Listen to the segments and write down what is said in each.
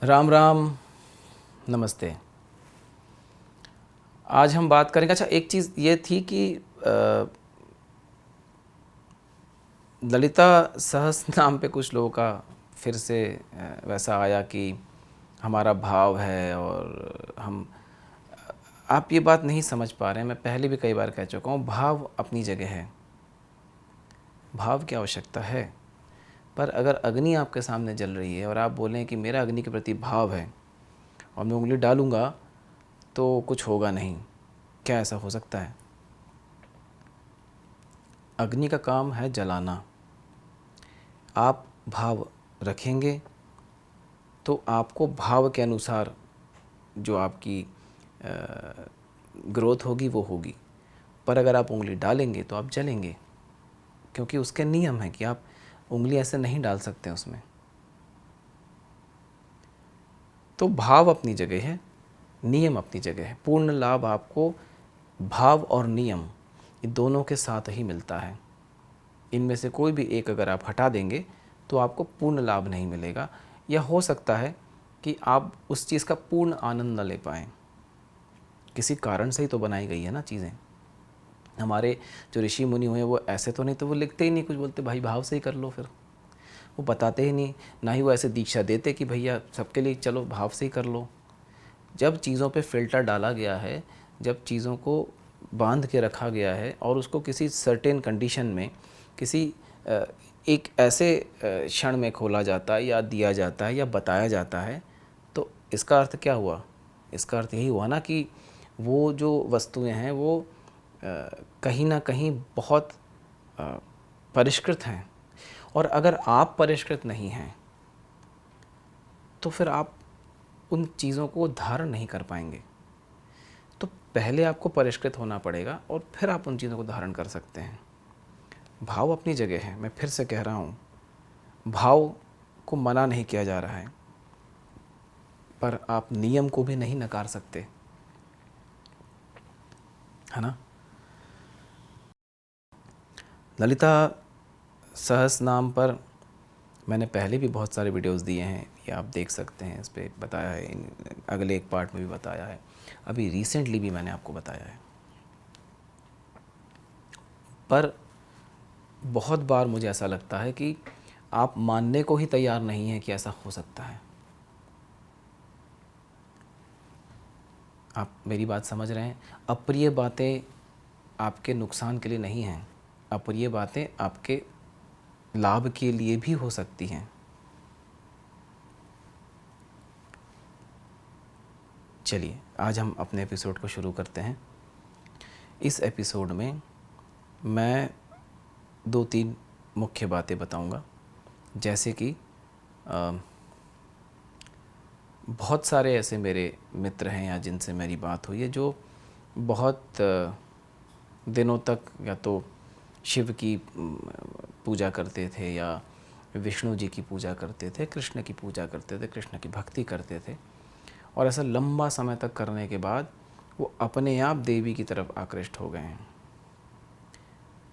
राम राम। नमस्ते। आज हम बात करेंगे। अच्छा, एक चीज़ ये थी कि ललिता सहस्त्र नाम पे कुछ लोगों का फिर से वैसा आया कि हमारा भाव है, और हम आप ये बात नहीं समझ पा रहे हैं। मैं पहले भी कई बार कह चुका हूँ, भाव अपनी जगह है, भाव की आवश्यकता है। पर अगर अग्नि आपके सामने जल रही है और आप बोलें कि मेरा अग्नि के प्रति भाव है और मैं उंगली डालूँगा तो कुछ होगा नहीं, क्या ऐसा हो सकता है? अग्नि का काम है जलाना। आप भाव रखेंगे तो आपको भाव के अनुसार जो आपकी ग्रोथ होगी वो होगी। पर अगर आप उंगली डालेंगे तो आप जलेंगे, क्योंकि उसके नियम हैं कि आप उंगली ऐसे नहीं डाल सकते उसमें। तो भाव अपनी जगह है, नियम अपनी जगह है। पूर्ण लाभ आपको भाव और नियम ये दोनों के साथ ही मिलता है। इनमें से कोई भी एक अगर आप हटा देंगे तो आपको पूर्ण लाभ नहीं मिलेगा, या हो सकता है कि आप उस चीज़ का पूर्ण आनंद न ले पाएँ। किसी कारण से ही तो बनाई गई है ना चीज़ें। हमारे जो ऋषि मुनि हुए वो ऐसे तो नहीं, तो वो लिखते ही नहीं कुछ, बोलते भाई भाव से ही कर लो। फिर वो बताते ही नहीं, ना ही वो ऐसे दीक्षा देते कि भैया सबके लिए चलो भाव से ही कर लो। जब चीज़ों पे फ़िल्टर डाला गया है, जब चीज़ों को बांध के रखा गया है और उसको किसी सर्टेन कंडीशन में, किसी एक ऐसे क्षण में खोला जाता है या दिया जाता है या बताया जाता है, तो इसका अर्थ क्या हुआ? इसका अर्थ यही हुआ ना कि वो जो वस्तुएं हैं वो कहीं ना कहीं बहुत परिष्कृत हैं। और अगर आप परिष्कृत नहीं हैं तो फिर आप उन चीज़ों को धारण नहीं कर पाएंगे। तो पहले आपको परिष्कृत होना पड़ेगा और फिर आप उन चीज़ों को धारण कर सकते हैं। भाव अपनी जगह है, मैं फिर से कह रहा हूँ, भाव को मना नहीं किया जा रहा है, पर आप नियम को भी नहीं नकार सकते, है ना। ललिता सहस्त्र नाम पर मैंने पहले भी बहुत सारे वीडियोस दिए हैं, ये आप देख सकते हैं। इस पर बताया है, अगले एक पार्ट में भी बताया है, अभी रिसेंटली भी मैंने आपको बताया है। पर बहुत बार मुझे ऐसा लगता है कि आप मानने को ही तैयार नहीं हैं कि ऐसा हो सकता है। आप मेरी बात समझ रहे हैं? अप्रिय बातें आपके नुकसान के लिए नहीं हैं, अप्रिय बातें आपके लाभ के लिए भी हो सकती हैं। चलिए आज हम अपने एपिसोड को शुरू करते हैं। इस एपिसोड में मैं 2-3 मुख्य बातें बताऊंगा, जैसे कि बहुत सारे ऐसे मेरे मित्र हैं या जिनसे मेरी बात हुई है जो बहुत दिनों तक या तो शिव की पूजा करते थे, या विष्णु जी की पूजा करते थे, कृष्ण की पूजा करते थे, कृष्ण की भक्ति करते थे, और ऐसा लंबा समय तक करने के बाद वो अपने आप देवी की तरफ आकृष्ट हो गए हैं।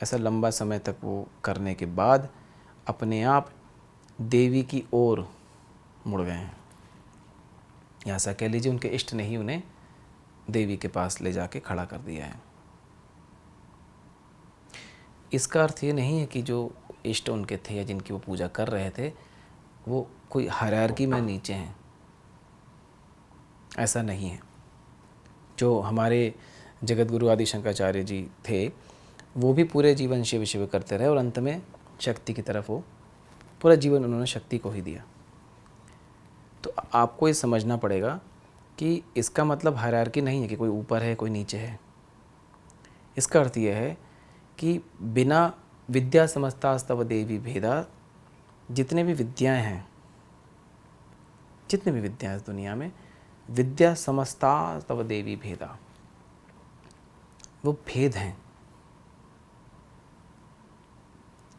ऐसा लंबा समय तक वो करने के बाद अपने आप देवी की ओर मुड़ गए हैं, या ऐसा कह लीजिए उनके इष्ट ने ही उन्हें देवी के पास ले जाके खड़ा कर दिया है। इसका अर्थ ये नहीं है कि जो इष्ट उनके थे या जिनकी वो पूजा कर रहे थे वो कोई हायरार्की में नीचे हैं, ऐसा नहीं है। जो हमारे जगत गुरु आदि शंकराचार्य जी थे वो भी पूरे जीवन शिव शिव करते रहे और अंत में शक्ति की तरफ वो पूरा जीवन उन्होंने शक्ति को ही दिया। तो आपको ये समझना पड़ेगा कि इसका मतलब हायरार्की नहीं है कि कोई ऊपर है कोई नीचे है। इसका अर्थ यह है कि बिना विद्या समस्तास्तव देवी भेदा, जितने भी विद्याएं हैं, जितने भी विद्याएं इस दुनिया में, विद्या समस्तास्तव देवी भेदा, वो भेद हैं।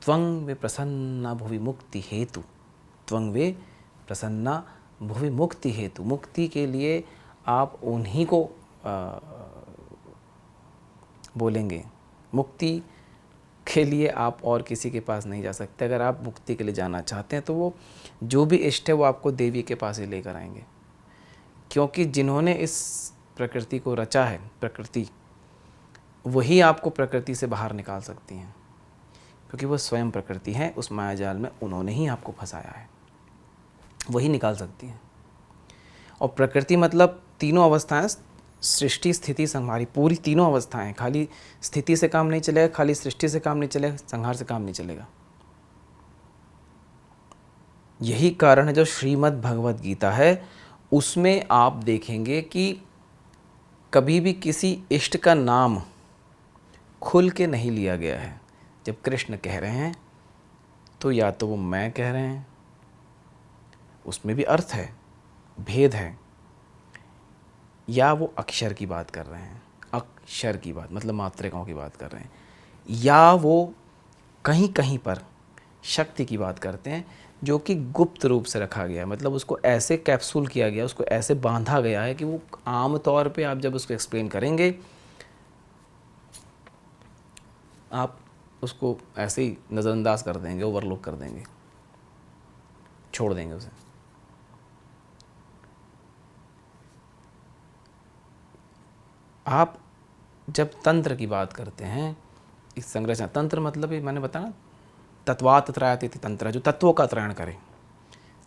त्वं वे प्रसन्ना भुवि मुक्ति हेतु, त्वं वे प्रसन्ना भुवि मुक्ति हेतु, मुक्ति के लिए आप उन्हीं को बोलेंगे। मुक्ति के लिए आप और किसी के पास नहीं जा सकते। अगर आप मुक्ति के लिए जाना चाहते हैं तो वो जो भी इष्ट है वो आपको देवी के पास ही लेकर आएंगे, क्योंकि जिन्होंने इस प्रकृति को रचा है, प्रकृति, वही आपको प्रकृति से बाहर निकाल सकती हैं, क्योंकि वो स्वयं प्रकृति है। उस मायाजाल में उन्होंने ही आपको फंसाया है, वही निकाल सकती हैं। और प्रकृति मतलब तीनों अवस्थाएं, सृष्टि स्थिति संहारी, पूरी तीनों अवस्थाएं। खाली स्थिति से काम नहीं चलेगा, खाली सृष्टि से काम नहीं चलेगा, संहार से काम नहीं चलेगा। यही कारण है जो श्रीमद् भगवद गीता है उसमें आप देखेंगे कि कभी भी किसी इष्ट का नाम खुल के नहीं लिया गया है। जब कृष्ण कह रहे हैं तो या तो वो मैं कह रहे हैं, उसमें भी अर्थ है, भेद है, या वो अक्षर की बात कर रहे हैं, अक्षर की बात मतलब मात्रिकाओं की बात कर रहे हैं, या वो कहीं कहीं पर शक्ति की बात करते हैं जो कि गुप्त रूप से रखा गया है। मतलब उसको ऐसे कैप्सूल किया गया, उसको ऐसे बांधा गया है कि वो आम तौर पे आप जब उसको एक्सप्लेन करेंगे आप उसको ऐसे ही नज़रअंदाज कर देंगे, ओवरलुक कर देंगे, छोड़ देंगे उसे। आप जब तंत्र की बात करते हैं, इस संरचना, तंत्र मतलब मैंने बताया तत्वात् त्रयाति तंत्र, जो तत्वों का त्रयण करे।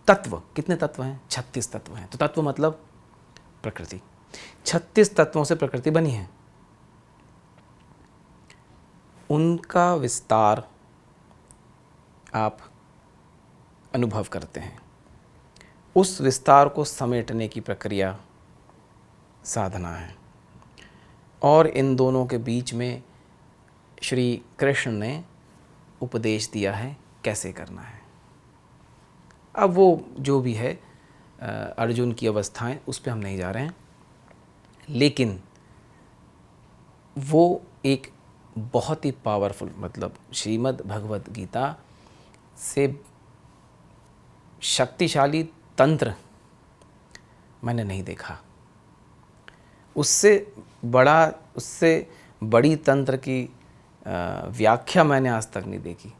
तत्व कितने तत्व हैं? 36 तत्व हैं। तो तत्व मतलब प्रकृति। 36 तत्वों से प्रकृति बनी है। उनका विस्तार आप अनुभव करते हैं, उस विस्तार को समेटने की प्रक्रिया साधना है। और इन दोनों के बीच में श्री कृष्ण ने उपदेश दिया है कैसे करना है। अब वो जो भी है अर्जुन की अवस्थाएं, उस पर हम नहीं जा रहे हैं, लेकिन वो एक बहुत ही पावरफुल, मतलब श्रीमद् भगवद गीता से शक्तिशाली तंत्र मैंने नहीं देखा। उससे बड़ी तंत्र की व्याख्या मैंने आज तक नहीं देखी।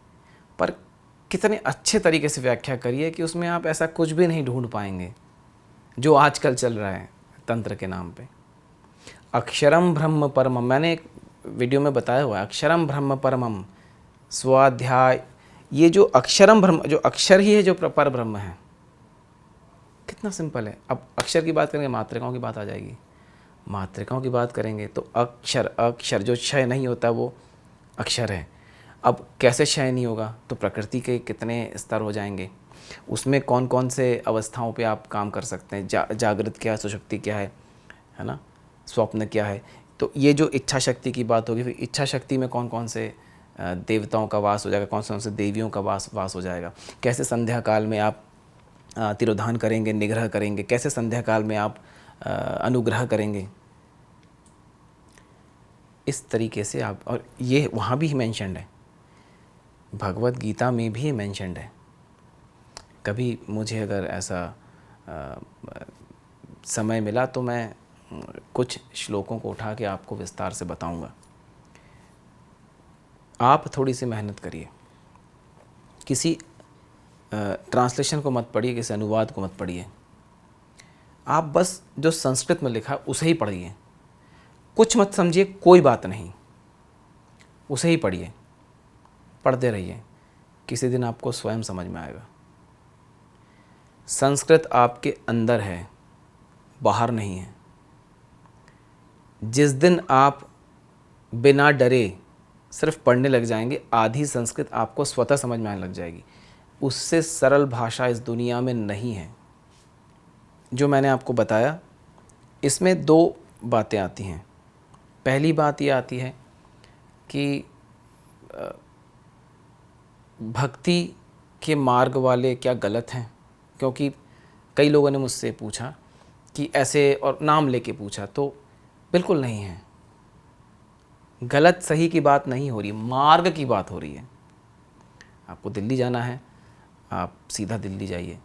पर कितने अच्छे तरीके से व्याख्या करी है कि उसमें आप ऐसा कुछ भी नहीं ढूंढ पाएंगे जो आजकल चल रहा है तंत्र के नाम पे। अक्षरम ब्रह्म परमम, मैंने एक वीडियो में बताया हुआ है, अक्षरम ब्रह्म परमम स्वाध्याय। ये जो अक्षरम ब्रह्म, जो अक्षर ही है जो पर ब्रह्म है, कितना सिंपल है। अब अक्षर की बात करेंगे, मात्रिकाओं की बात आ जाएगी। मात्रिकाओं की बात करेंगे तो अक्षर, अक्षर जो क्षय नहीं होता वो अक्षर है। अब कैसे क्षय नहीं होगा? तो प्रकृति के कितने स्तर हो जाएंगे, उसमें कौन कौन से अवस्थाओं पे आप काम कर सकते हैं, जागृत क्या है, सुषुप्ति क्या है ना, स्वप्न क्या है। तो ये जो इच्छा शक्ति की बात होगी, फिर इच्छा शक्ति में कौन कौन से देवताओं का वास हो जाएगा, कौन से देवियों का वास हो जाएगा, कैसे संध्या काल में आप तिरोधान करेंगे, निग्रह करेंगे, कैसे संध्या काल में आप अनुग्रह करेंगे। इस तरीके से आप, और ये वहाँ भी मेंशन्ड है, भगवत गीता में भी मेंशन्ड है। कभी मुझे अगर ऐसा समय मिला तो मैं कुछ श्लोकों को उठा के आपको विस्तार से बताऊंगा। आप थोड़ी सी मेहनत करिए, किसी ट्रांसलेशन को मत पढ़िए, किसी अनुवाद को मत पढ़िए, आप बस जो संस्कृत में लिखा उसे ही पढ़िए। कुछ मत समझिए, कोई बात नहीं, उसे ही पढ़िए, पढ़ते रहिए, किसी दिन आपको स्वयं समझ में आएगा। संस्कृत आपके अंदर है, बाहर नहीं है। जिस दिन आप बिना डरे सिर्फ पढ़ने लग जाएंगे, आधी संस्कृत आपको स्वतः समझ में आने लग जाएगी। उससे सरल भाषा इस दुनिया में नहीं है। जो मैंने आपको बताया, इसमें दो बातें आती हैं। पहली बात ये आती है कि भक्ति के मार्ग वाले क्या गलत हैं, क्योंकि कई लोगों ने मुझसे पूछा कि ऐसे, और नाम लेके पूछा, तो बिल्कुल नहीं है। गलत सही की बात नहीं हो रही, मार्ग की बात हो रही है। आपको दिल्ली जाना है, आप सीधा दिल्ली जाइए।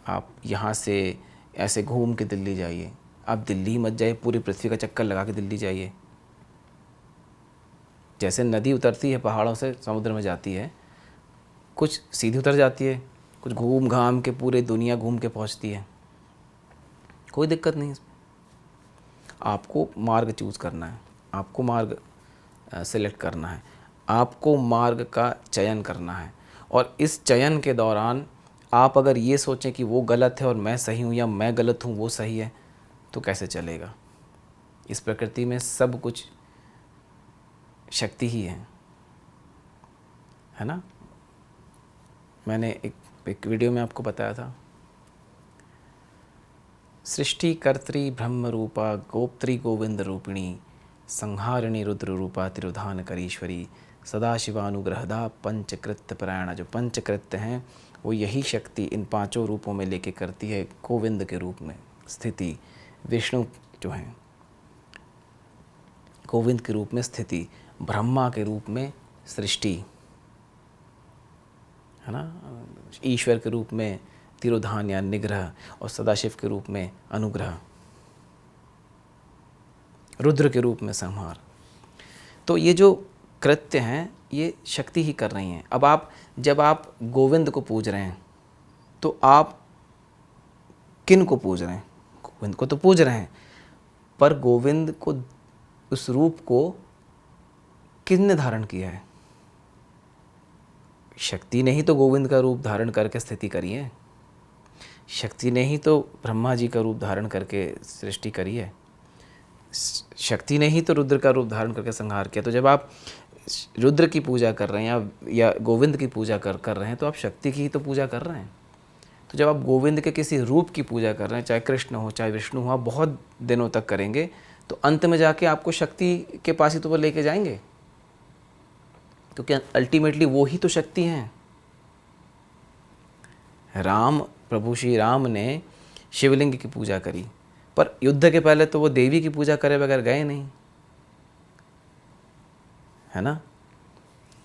आप यहाँ से ऐसे घूम के दिल्ली जाइए। आप दिल्ली मत जाइए, पूरी पृथ्वी का चक्कर लगा के दिल्ली जाइए। जैसे नदी उतरती है पहाड़ों से समुद्र में जाती है, कुछ सीधी उतर जाती है, कुछ घूम घाम के पूरे दुनिया घूम के पहुंचती है, कोई दिक्कत नहीं इसमें। आपको मार्ग चूज़ करना है, आपको मार्ग सेलेक्ट करना है, आपको मार्ग का चयन करना है। और इस चयन के दौरान आप अगर ये सोचें कि वो गलत है और मैं सही हूँ, या मैं गलत हूँ वो सही है, तो कैसे चलेगा। इस प्रकृति में सब कुछ शक्ति ही है ना। मैंने एक वीडियो में आपको बताया था, सृष्टि कर्त्री ब्रह्म रूपा गोप्त्री गोविंद रूपिणी संहारिणी रुद्र रूपा तिरुधान करीश्वरी सदाशिवानुग्रहदा पंचकृत्य परायणा। जो पंचकृत्य हैं वो यही शक्ति इन पांचों रूपों में लेके करती है। गोविंद के रूप में स्थिति, विष्णु जो हैं गोविंद के रूप में स्थिति, ब्रह्मा के रूप में सृष्टि, है ना, ईश्वर के रूप में तिरोधान या निग्रह, और सदाशिव के रूप में अनुग्रह, रुद्र के रूप में संहार। तो ये जो कृत्य हैं ये शक्ति ही कर रही हैं। अब जब आप गोविंद को पूज रहे हैं तो आप किन को पूज रहे हैं? गोविंद को तो पूज रहे हैं, पर गोविंद को, उस रूप को किसने धारण किया है? शक्ति ने ही तो गोविंद का रूप धारण करके स्थिति करी है, शक्ति ने ही तो ब्रह्मा जी का रूप धारण करके सृष्टि करी है, शक्ति ने ही तो रुद्र का रूप धारण करके संहार किया। तो जब आप रुद्र की पूजा कर रहे हैं या गोविंद की पूजा कर रहे हैं, तो आप शक्ति की ही तो पूजा कर रहे हैं। तो जब आप गोविंद के किसी रूप की पूजा कर रहे हैं, चाहे कृष्ण हो चाहे विष्णु हो, आप बहुत दिनों तक करेंगे तो अंत में जाके आपको शक्ति के पास ही तो वो लेके जाएंगे, तो क्या अल्टीमेटली वो ही तो शक्ति हैं। प्रभु श्री राम ने शिवलिंग की पूजा करी, पर युद्ध के पहले तो वो देवी की पूजा करे बगैर गए नहीं, है ना।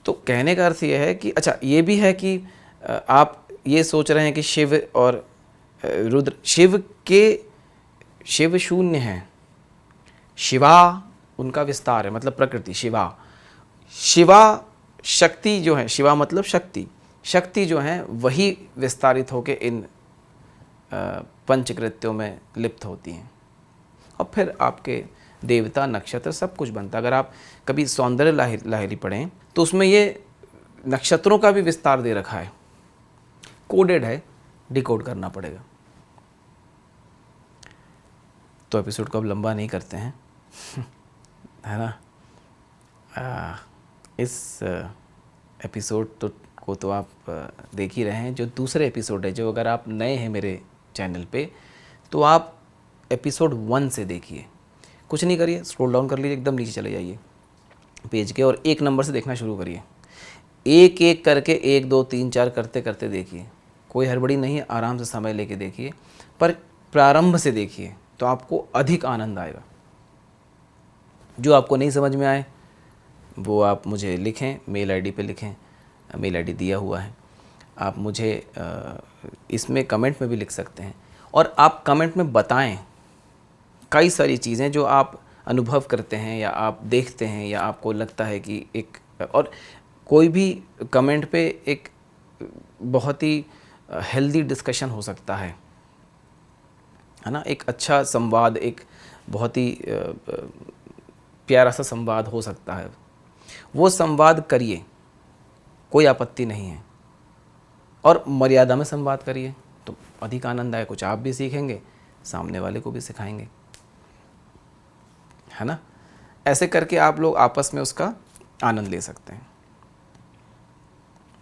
तो कहने का अर्थ यह है कि अच्छा ये भी है कि आप ये सोच रहे हैं कि शिव और रुद्र, शिव शून्य है, शिवा उनका विस्तार है, मतलब प्रकृति। शिवा शक्ति जो है, शिवा मतलब शक्ति जो है वही विस्तारित होकर इन पंचकृत्यों में लिप्त होती हैं, और फिर आपके देवता नक्षत्र सब कुछ बनता। अगर आप कभी सौंदर्य लाहिरी पढ़ें तो उसमें ये नक्षत्रों का भी विस्तार दे रखा है, कोडेड है, डिकोड करना पड़ेगा। तो एपिसोड को अब लंबा नहीं करते हैं है ना। इस एपिसोड को तो आप देख ही रहे हैं। जो दूसरे एपिसोड है, जो अगर आप नए हैं मेरे चैनल पे, तो आप एपिसोड 1 से देखिए, कुछ नहीं करिए, स्क्रॉल डाउन कर लीजिए, एकदम नीचे चले जाइए पेज के, और 1 नंबर से देखना शुरू करिए। एक एक करके 1 2 3 4 करते करते देखिए, कोई हड़बड़ी नहीं है, आराम से समय लेके देखिए, पर प्रारंभ से देखिए तो आपको अधिक आनंद आएगा। जो आपको नहीं समझ में आए वो आप मुझे लिखें, मेल आईडी पे लिखें, मेल आईडी दिया हुआ है। आप मुझे इसमें कमेंट में भी लिख सकते हैं, और आप कमेंट में बताएं कई सारी चीज़ें जो आप अनुभव करते हैं या आप देखते हैं या आपको लगता है कि एक, और कोई भी कमेंट पे एक बहुत ही हेल्दी डिस्कशन हो सकता है ना, एक अच्छा संवाद, एक बहुत ही प्यारा सा संवाद हो सकता है। वो संवाद करिए, कोई आपत्ति नहीं है, और मर्यादा में संवाद करिए तो अधिक आनंद आए। कुछ आप भी सीखेंगे, सामने वाले को भी सिखाएंगे, है ना। ऐसे करके आप लोग आपस में उसका आनंद ले सकते हैं।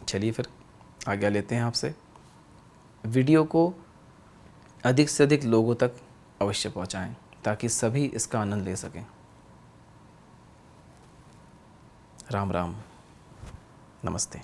चलिए फिर आज्ञा लेते हैं आपसे। वीडियो को अधिक से अधिक लोगों तक अवश्य पहुंचाएं ताकि सभी इसका आनंद ले सकें। राम राम, नमस्ते।